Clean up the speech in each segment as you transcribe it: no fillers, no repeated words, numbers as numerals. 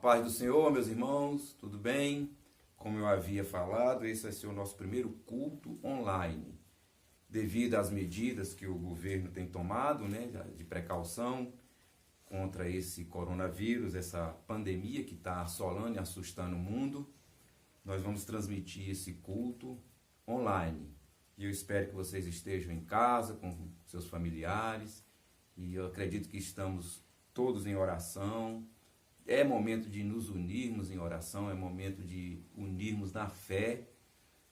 Paz do Senhor, meus irmãos, tudo bem? Como eu havia falado, esse vai ser o nosso primeiro culto online. Devido às medidas que o governo tem tomado, de precaução contra esse coronavírus, essa pandemia que está assolando e assustando o mundo, nós vamos transmitir esse culto online. E eu espero que vocês estejam em casa, com seus familiares, e eu acredito que estamos todos em oração. É momento de nos unirmos em oração, é momento de unirmos na fé,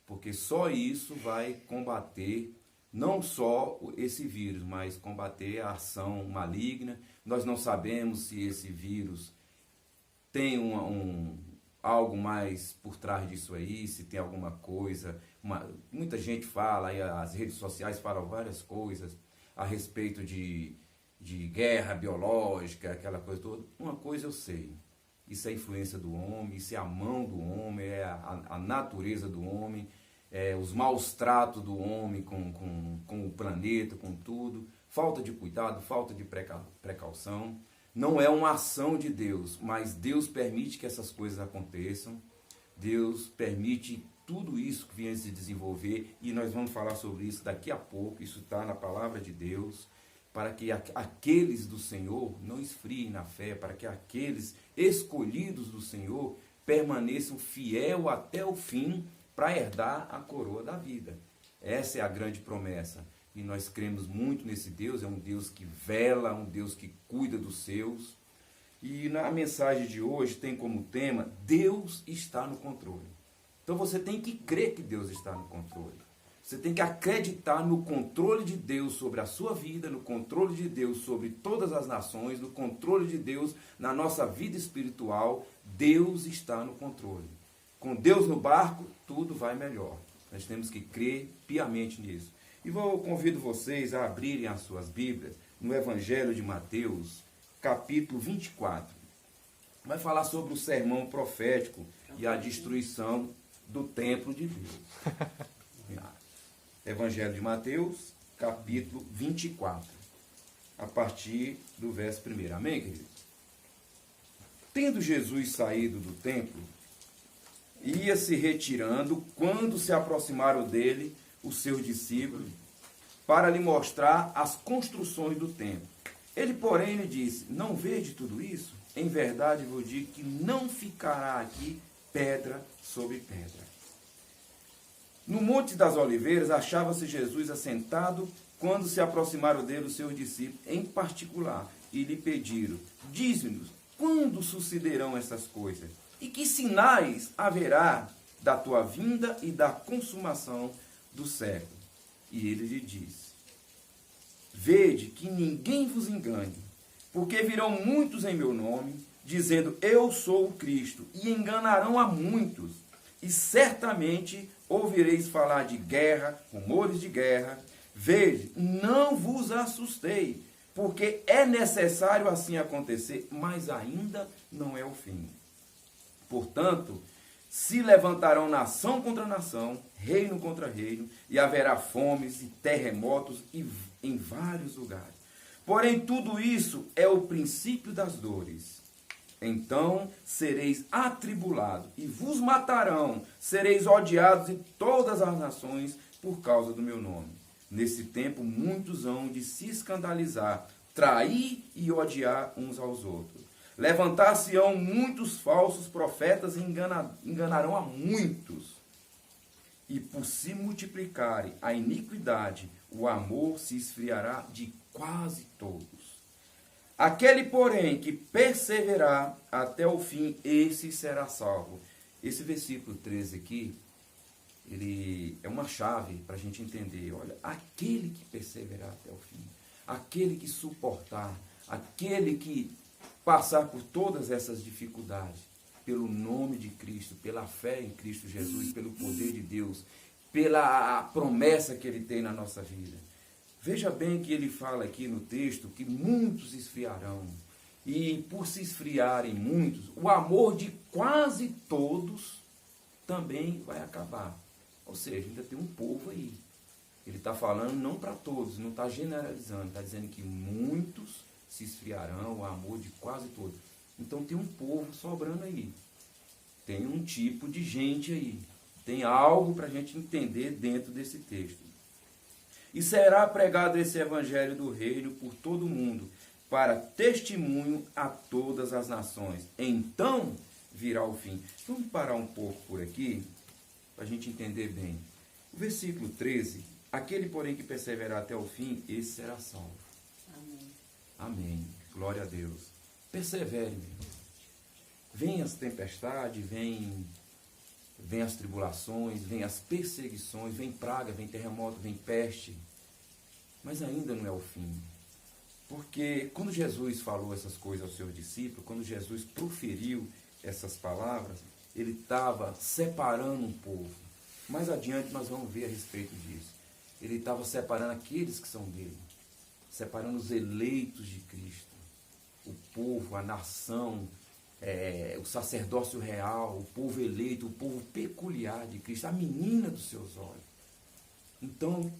porque só isso vai combater não só esse vírus, mas combater a ação maligna. Nós não sabemos se esse vírus tem algo mais por trás disso aí, se tem alguma coisa. Muita gente fala, aí as redes sociais falam várias coisas a respeito de guerra biológica, aquela coisa toda. Uma coisa eu sei, isso é a influência do homem, isso é a mão do homem, é a natureza do homem, é os maus tratos do homem com o planeta, com tudo, falta de cuidado, falta de precaução. Não é uma ação de Deus, mas Deus permite que essas coisas aconteçam, Deus permite tudo isso que venha se desenvolver, e nós vamos falar sobre isso daqui a pouco. Isso está na palavra de Deus, para que aqueles do Senhor não esfriem na fé, para que aqueles escolhidos do Senhor permaneçam fiel até o fim para herdar a coroa da vida. Essa é a grande promessa. E nós cremos muito nesse Deus, é um Deus que vela, um Deus que cuida dos seus. E na mensagem de hoje tem como tema: Deus está no controle. Então você tem que crer que Deus está no controle. Você tem que acreditar no controle de Deus sobre a sua vida, no controle de Deus sobre todas as nações, no controle de Deus na nossa vida espiritual. Deus está no controle. Com Deus no barco, tudo vai melhor. Nós temos que crer piamente nisso. E convido vocês a abrirem as suas Bíblias no Evangelho de Mateus, capítulo 24. Vai falar sobre o sermão profético e a destruição do templo de Deus. Evangelho de Mateus, capítulo 24, a partir do verso 1. Amém, queridos? Tendo Jesus saído do templo, ia se retirando quando se aproximaram dele os seus discípulos para lhe mostrar as construções do templo. Ele, porém, lhe disse: não vede tudo isso? Em verdade vos digo que não ficará aqui pedra sobre pedra. No Monte das Oliveiras achava-se Jesus assentado quando se aproximaram dele os seus discípulos em particular e lhe pediram: dize-nos, quando sucederão essas coisas? E que sinais haverá da tua vinda e da consumação do século? E ele lhe disse: vede que ninguém vos engane, porque virão muitos em meu nome, dizendo: eu sou o Cristo, e enganarão a muitos. E certamente ouvireis falar de guerra, rumores de guerra. Vede, não vos assustei, porque é necessário assim acontecer, mas ainda não é o fim. Portanto, se levantarão nação contra nação, reino contra reino, e haverá fomes e terremotos em vários lugares. Porém, tudo isso é o princípio das dores. Então sereis atribulados e vos matarão, sereis odiados de todas as nações por causa do meu nome. Nesse tempo muitos hão de se escandalizar, trair e odiar uns aos outros. Levantar-se-ão muitos falsos profetas e enganarão a muitos. E por se multiplicarem a iniquidade, o amor se esfriará de quase todos. Aquele, porém, que perseverar até o fim, esse será salvo. Esse versículo 13 aqui, ele é uma chave para a gente entender. Olha, aquele que perseverar até o fim, aquele que suportar, aquele que passar por todas essas dificuldades, pelo nome de Cristo, pela fé em Cristo Jesus, pelo poder de Deus, pela promessa que Ele tem na nossa vida. Veja bem que ele fala aqui no texto que muitos esfriarão. E por se esfriarem muitos, o amor de quase todos também vai acabar. Ou seja, ainda tem um povo aí. Ele está falando não para todos, não está generalizando. Está dizendo que muitos se esfriarão, o amor de quase todos. Então tem um povo sobrando aí. Tem um tipo de gente aí. Tem algo para a gente entender dentro desse texto. E será pregado esse evangelho do reino por todo o mundo, para testemunho a todas as nações. Então virá o fim. Vamos parar um pouco por aqui, para a gente entender bem. O versículo 13, aquele, porém, que perseverar até o fim, esse será salvo. Amém. Amém. Glória a Deus. Persevere, meu irmão. Vem as tempestades, vem as tribulações, vem as perseguições, vem praga, vem terremoto, vem peste. Mas ainda não é o fim. Porque quando Jesus falou essas coisas aos seus discípulos, quando Jesus proferiu essas palavras, ele estava separando um povo. Mais adiante nós vamos ver a respeito disso. Ele estava separando aqueles que são dele, separando os eleitos de Cristo, o povo, a nação, o sacerdócio real, o povo eleito, o povo peculiar de Cristo, a menina dos seus olhos. Então,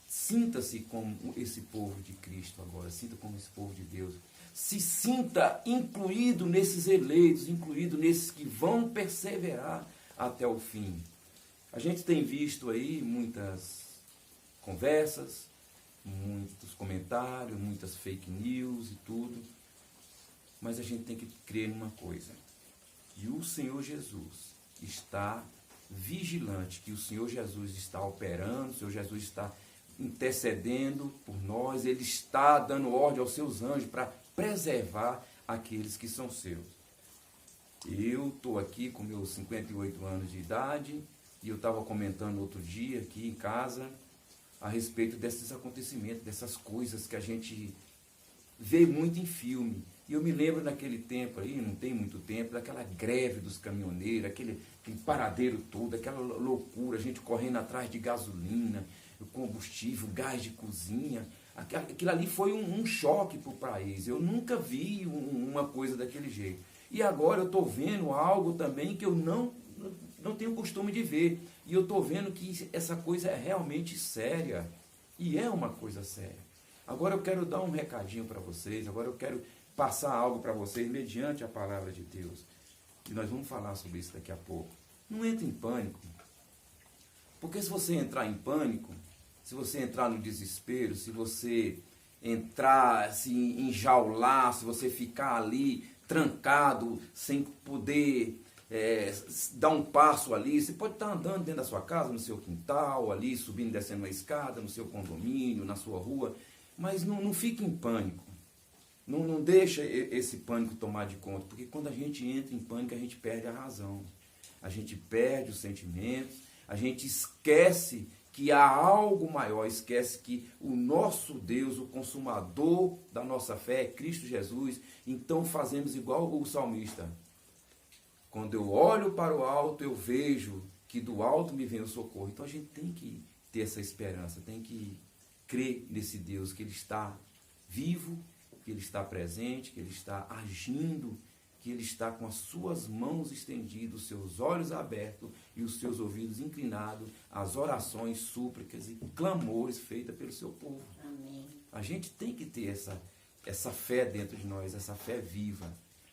sinta-se como esse povo de Cristo agora, sinta como esse povo de Deus. Se sinta incluído nesses eleitos, incluído nesses que vão perseverar até o fim. A gente tem visto aí muitas conversas, muitos comentários, muitas fake news e tudo. Mas a gente tem que crer numa coisa. Que o Senhor Jesus está vigilante, que o Senhor Jesus está operando, o Senhor Jesus está intercedendo por nós, Ele está dando ordem aos seus anjos para preservar aqueles que são seus. Eu estou aqui com meus 58 anos de idade e eu estava comentando outro dia aqui em casa a respeito desses acontecimentos, dessas coisas que a gente vê muito em filme. E eu me lembro naquele tempo aí, não tem muito tempo, daquela greve dos caminhoneiros, aquele paradeiro todo, aquela loucura, a gente correndo atrás de gasolina, combustível, gás de cozinha. Aquilo ali foi um choque para o país. Eu nunca vi uma coisa daquele jeito. E agora eu estou vendo algo também que eu não tenho costume de ver. E eu estou vendo que essa coisa é realmente séria. E é uma coisa séria. Agora eu quero dar um recadinho para vocês, agora eu quero passar algo para vocês mediante a palavra de Deus. E nós vamos falar sobre isso daqui a pouco. Não entre em pânico. Porque se você entrar em pânico, se você entrar no desespero, se você entrar, se enjaular, se você ficar ali trancado, sem poder dar um passo ali, você pode estar andando dentro da sua casa, no seu quintal, ali, subindo e descendo uma escada, no seu condomínio, na sua rua, mas não fique em pânico. Não deixa esse pânico tomar de conta, porque quando a gente entra em pânico, a gente perde a razão. A gente perde os sentimentos, a gente esquece que há algo maior, esquece que o nosso Deus, o consumador da nossa fé, é Cristo Jesus. Então fazemos igual o salmista. Quando eu olho para o alto, eu vejo que do alto me vem o socorro. Então a gente tem que ter essa esperança, tem que crer nesse Deus, que Ele está vivo, que Ele está presente, que Ele está agindo, que Ele está com as suas mãos estendidas, os seus olhos abertos e os seus ouvidos inclinados às orações, súplicas e clamores feitas pelo seu povo. Amém. A gente tem que ter essa fé dentro de nós, essa fé viva,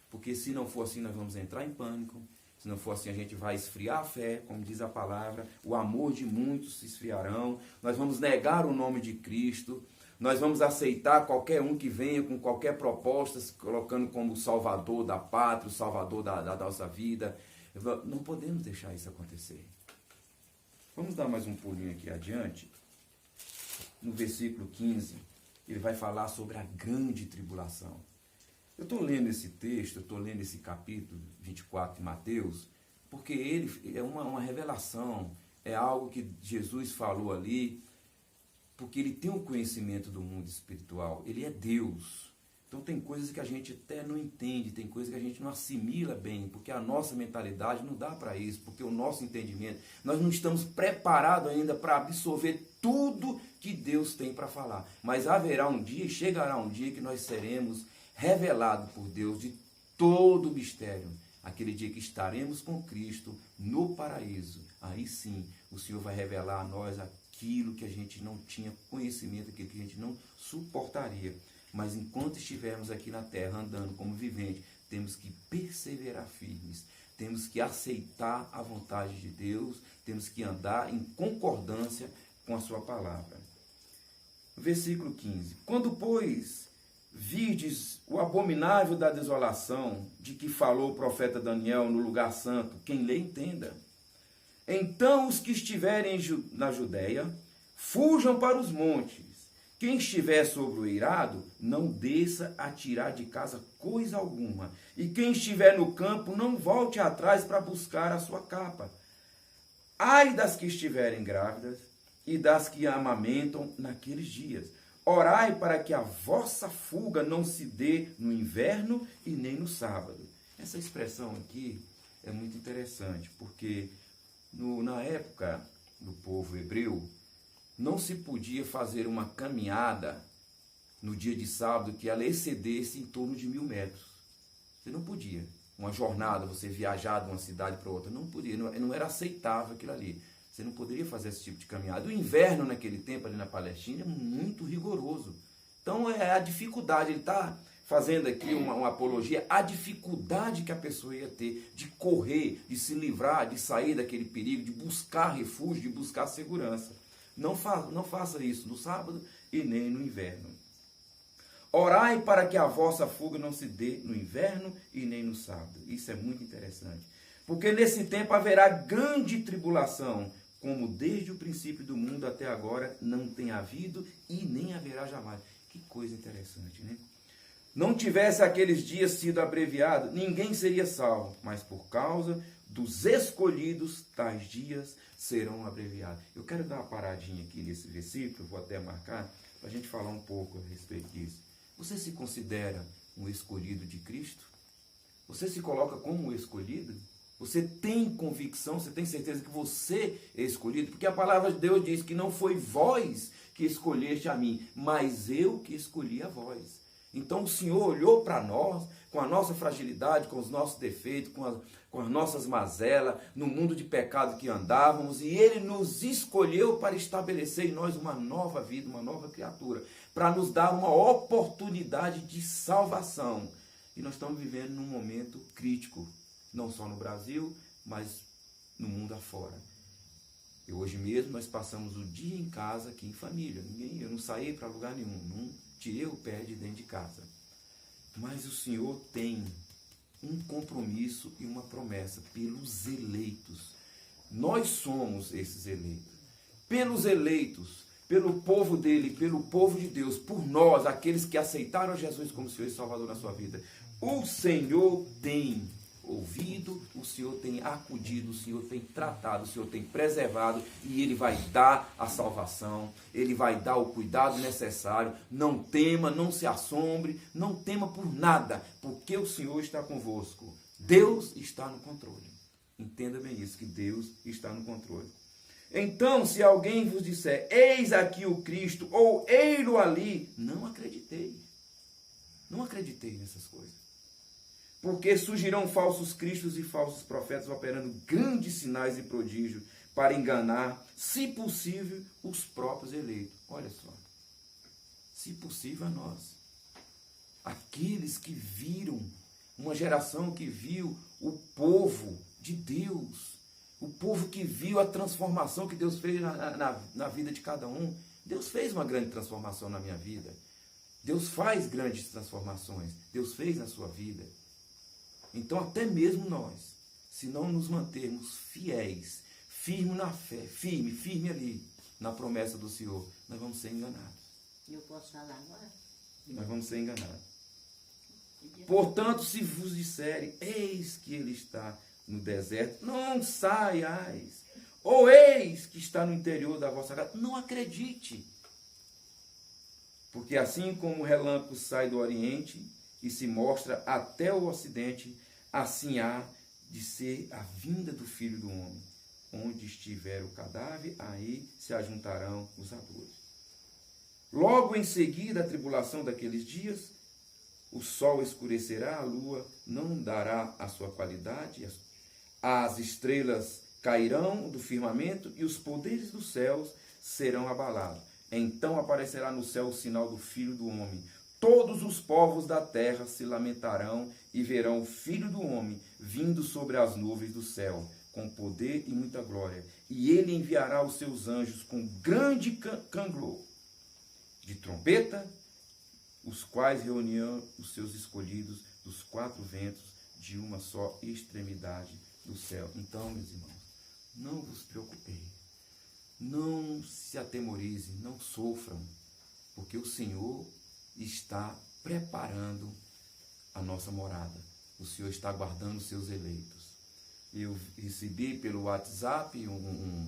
porque se não for assim nós vamos entrar em pânico, se não for assim a gente vai esfriar a fé, como diz a palavra, o amor de muitos se esfriarão, nós vamos negar o nome de Cristo, nós vamos aceitar qualquer um que venha com qualquer proposta, se colocando como o salvador da pátria, o salvador da nossa vida. Não podemos deixar isso acontecer. Vamos dar mais um pulinho aqui adiante. No versículo 15, ele vai falar sobre a grande tribulação. Eu estou lendo esse texto, eu estou lendo esse capítulo 24 de Mateus, porque ele é uma revelação, é algo que Jesus falou ali, porque ele tem um conhecimento do mundo espiritual, ele é Deus. Então tem coisas que a gente até não entende, tem coisas que a gente não assimila bem, porque a nossa mentalidade não dá para isso, porque o nosso entendimento, nós não estamos preparados ainda para absorver tudo que Deus tem para falar. Mas haverá um dia, chegará um dia que nós seremos revelados por Deus de todo o mistério. Aquele dia que estaremos com Cristo no paraíso. Aí sim, o Senhor vai revelar a nós aquilo que a gente não tinha conhecimento, aquilo que a gente não suportaria. Mas enquanto estivermos aqui na terra, andando como vivente, temos que perseverar firmes, temos que aceitar a vontade de Deus, temos que andar em concordância com a sua palavra. Versículo 15. Quando, pois, virdes o abominável da desolação, de que falou o profeta Daniel no lugar santo, quem lê entenda. Então os que estiverem na Judéia, fujam para os montes. Quem estiver sobre o eirado, não desça a tirar de casa coisa alguma. E quem estiver no campo, não volte atrás para buscar a sua capa. Ai das que estiverem grávidas e das que amamentam naqueles dias. Orai para que a vossa fuga não se dê no inverno e nem no sábado. Essa expressão aqui é muito interessante, porque na época do povo hebreu, não se podia fazer uma caminhada no dia de sábado que ela excedesse em torno de 1000 metros. Você não podia. Uma jornada, você viajar de uma cidade para outra, não podia, não era aceitável aquilo ali. Você não poderia fazer esse tipo de caminhada. O inverno naquele tempo ali na Palestina é muito rigoroso. Então é a dificuldade, ele está fazendo aqui uma apologia, a dificuldade que a pessoa ia ter de correr, de se livrar, de sair daquele perigo, de buscar refúgio, de buscar segurança. Não faça isso no sábado e nem no inverno. Orai para que a vossa fuga não se dê no inverno e nem no sábado. Isso é muito interessante. Porque nesse tempo haverá grande tribulação, como desde o princípio do mundo até agora não tem havido e nem haverá jamais. Que coisa interessante, né? Não tivesse aqueles dias sido abreviados, ninguém seria salvo, mas por causa dos escolhidos, tais dias serão abreviados. Eu quero dar uma paradinha aqui nesse versículo, vou até marcar, para a gente falar um pouco a respeito disso. Você se considera um escolhido de Cristo? Você se coloca como um escolhido? Você tem convicção, você tem certeza que você é escolhido? Porque a palavra de Deus diz que não foi vós que escolheste a mim, mas eu que escolhi a vós. Então o Senhor olhou para nós, com a nossa fragilidade, com os nossos defeitos, com as nossas mazelas, no mundo de pecado que andávamos, e Ele nos escolheu para estabelecer em nós uma nova vida, uma nova criatura, para nos dar uma oportunidade de salvação. E nós estamos vivendo num momento crítico, não só no Brasil, mas no mundo afora. E hoje mesmo nós passamos o dia em casa, aqui em família. Eu não saí para lugar nenhum, não tirei o pé de dentro de casa. Mas o Senhor tem um compromisso e uma promessa pelos eleitos. Nós somos esses eleitos. Pelos eleitos, pelo povo dele, pelo povo de Deus, por nós, aqueles que aceitaram Jesus como Senhor e Salvador na sua vida. O Senhor tem ouvido, o Senhor tem acudido, o Senhor tem tratado, o Senhor tem preservado, e Ele vai dar a salvação, Ele vai dar o cuidado necessário. Não tema, não se assombre, não tema por nada, porque o Senhor está convosco. Deus está no controle. Entenda bem isso, que Deus está no controle. Então, se alguém vos disser, eis aqui o Cristo, ou ei-lo ali, não acreditei. Não acreditei nessas coisas. Porque surgirão falsos cristos e falsos profetas operando grandes sinais e prodígios para enganar, se possível, os próprios eleitos. Olha só. Se possível a nós. Aqueles que viram, uma geração que viu o povo de Deus. O povo que viu a transformação que Deus fez na vida de cada um. Deus fez uma grande transformação na minha vida. Deus faz grandes transformações. Deus fez na sua vida. Então, até mesmo nós, se não nos mantermos fiéis, firmes na fé, firme ali, na promessa do Senhor, nós vamos ser enganados. Eu posso falar agora? Nós vamos ser enganados. Portanto, se vos disserem, eis que ele está no deserto, não saiais. Ou eis que está no interior da vossa casa, não acredite. Porque assim como o relâmpago sai do oriente e se mostra até o ocidente, assim há de ser a vinda do Filho do Homem. Onde estiver o cadáver, aí se ajuntarão os adoros. Logo em seguida, a tribulação daqueles dias, o sol escurecerá, a lua não dará a sua qualidade, as estrelas cairão do firmamento e os poderes dos céus serão abalados. Então aparecerá no céu o sinal do Filho do Homem. todos os povos da terra se lamentarão e verão o Filho do Homem vindo sobre as nuvens do céu, com poder e muita glória. E ele enviará os seus anjos com grande canglor de trombeta, os quais reunirão os seus escolhidos dos quatro ventos de uma só extremidade do céu. Então, meus irmãos, não vos preocupeis, não se atemorizem, não sofram, porque o Senhor está preparando a nossa morada. O Senhor está guardando os seus eleitos. Eu recebi pelo WhatsApp um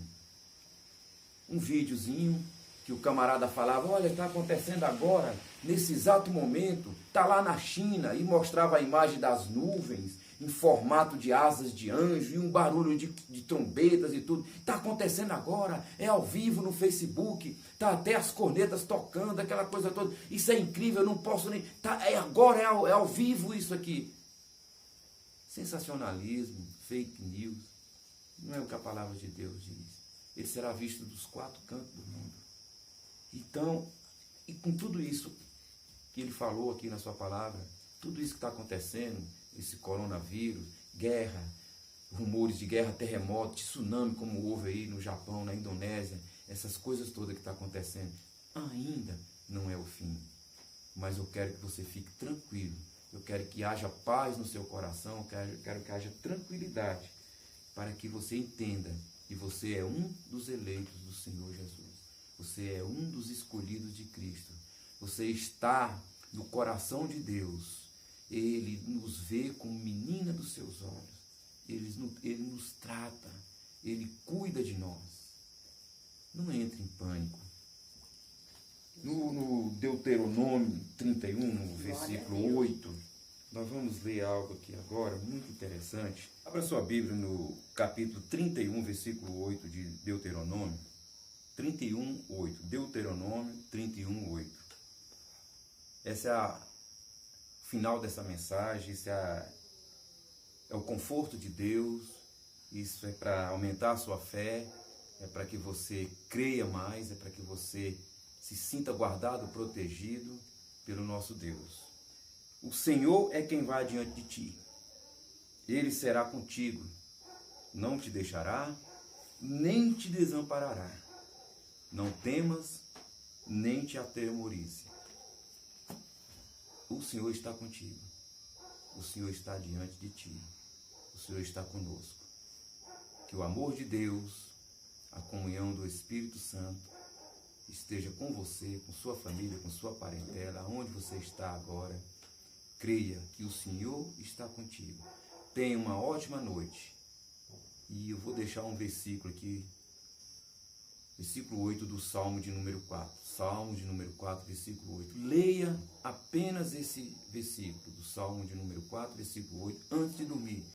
videozinho que o camarada falava, olha, está acontecendo agora, nesse exato momento, está lá na China, e mostrava a imagem das nuvens, em formato de asas de anjo, e um barulho de trombetas e tudo. Está acontecendo agora, é ao vivo no Facebook, está até as cornetas tocando, aquela coisa toda. Isso é incrível, eu não posso nem... agora, é ao vivo isso aqui. Sensacionalismo, fake news, não é o que a palavra de Deus diz. Ele será visto dos quatro cantos do mundo. Então, e com tudo isso que ele falou aqui na sua palavra, tudo isso que está acontecendo, esse coronavírus, guerra, rumores de guerra, terremoto, tsunami, como houve aí no Japão, na Indonésia, essas coisas todas que estão acontecendo, ainda não é o fim. Mas eu quero que você fique tranquilo, eu quero que haja paz no seu coração, eu quero que haja tranquilidade, para que você entenda que você é um dos eleitos do Senhor Jesus. Você é um dos escolhidos de Cristo. Você está no coração de Deus. Ele nos vê como menina dos seus olhos. Ele nos trata. Ele cuida de nós. Não entre em pânico. No Deuteronômio 31, no versículo 8, nós vamos ler algo aqui agora, muito interessante. Abra sua Bíblia no capítulo 31, versículo 8 de Deuteronômio. 31, 8. Deuteronômio 31, 8. Essa é a final dessa mensagem, isso é o conforto de Deus, isso é para aumentar a sua fé, é para que você creia mais, é para que você se sinta guardado, protegido pelo nosso Deus. O Senhor é quem vai diante de ti. Ele será contigo, não te deixará, nem te desamparará. Não temas, nem te atemorize. O Senhor está contigo. O Senhor está diante de ti. O Senhor está conosco. Que o amor de Deus, a comunhão do Espírito Santo, esteja com você, com sua família, com sua parentela, aonde você está agora. Creia que o Senhor está contigo. Tenha uma ótima noite. E eu vou deixar um versículo aqui. Versículo 8 do Salmo de número 4. Salmo de número 4, versículo 8. Leia apenas esse versículo do Salmo de número 4, versículo 8, antes de dormir.